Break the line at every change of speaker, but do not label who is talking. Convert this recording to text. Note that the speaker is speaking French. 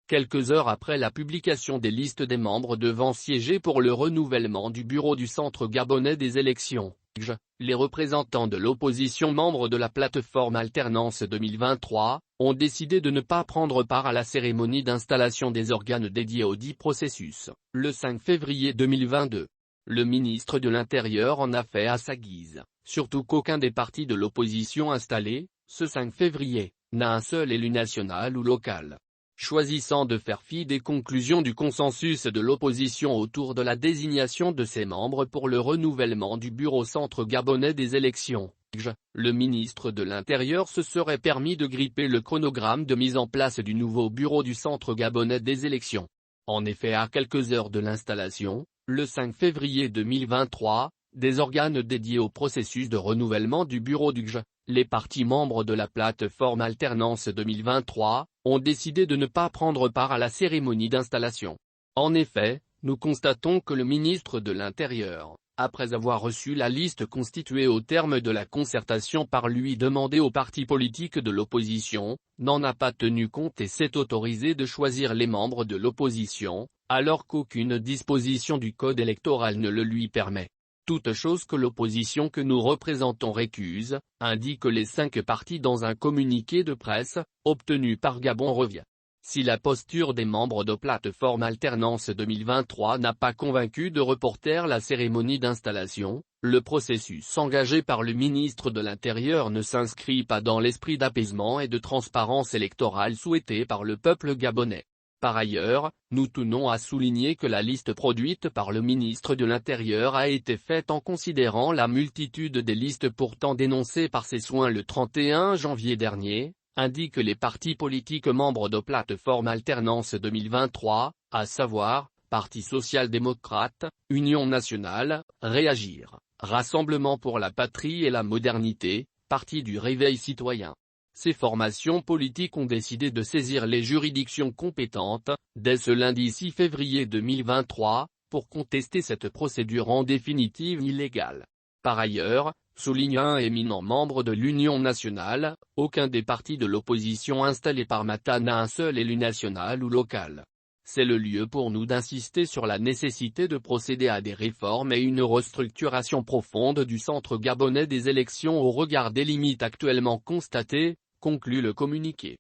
quelques heures après la publication des listes des membres devant siéger pour le renouvellement du bureau du Centre gabonais des élections. Les représentants de l'opposition membres de la plateforme Alternance 2023, ont décidé de ne pas prendre part à la cérémonie d'installation des organes dédiés au dit processus, le 5 février 2022. Le ministre de l'Intérieur en a fait à sa guise, surtout qu'aucun des partis de l'opposition installés, ce 5 février, n'a un seul élu national ou local. Choisissant de faire fi des conclusions du consensus de l'opposition autour de la désignation de ses membres pour le renouvellement du bureau centre gabonais des élections, le ministre de l'Intérieur se serait permis de gripper le chronogramme de mise en place du nouveau bureau du centre gabonais des élections. En effet, à quelques heures de l'installation, le 5 février 2023, des organes dédiés au processus de renouvellement du bureau du GJ, les partis membres de la plateforme Alternance 2023, ont décidé de ne pas prendre part à la cérémonie d'installation. En effet, nous constatons que le ministre de l'Intérieur, après avoir reçu la liste constituée au terme de la concertation par lui demandée aux partis politiques de l'opposition, n'en a pas tenu compte et s'est autorisé de choisir les membres de l'opposition, alors qu'aucune disposition du code électoral ne le lui permet. Toute chose que l'opposition que nous représentons récuse, indiquent les 5 partis dans un communiqué de presse, obtenu par Gabon Revient. Si la posture des membres de plateforme Alternance 2023 n'a pas convaincu de reporter la cérémonie d'installation, le processus engagé par le ministre de l'Intérieur ne s'inscrit pas dans l'esprit d'apaisement et de transparence électorale souhaité par le peuple gabonais. Par ailleurs, nous tenons à souligner que la liste produite par le ministre de l'Intérieur a été faite en considérant la multitude des listes pourtant dénoncées par ses soins le 31 janvier dernier, indiquent les partis politiques membres de plateforme Alternance 2023, à savoir, Parti social-démocrate, Union nationale, Réagir, Rassemblement pour la patrie et la modernité, Parti du réveil citoyen. Ces formations politiques ont décidé de saisir les juridictions compétentes, dès ce lundi 6 février 2023, pour contester cette procédure en définitive illégale. Par ailleurs, souligne un éminent membre de l'Union nationale, aucun des partis de l'opposition installés par Mata n'a un seul élu national ou local. C'est le lieu pour nous d'insister sur la nécessité de procéder à des réformes et une restructuration profonde du centre gabonais des élections au regard des limites actuellement constatées, conclut le communiqué.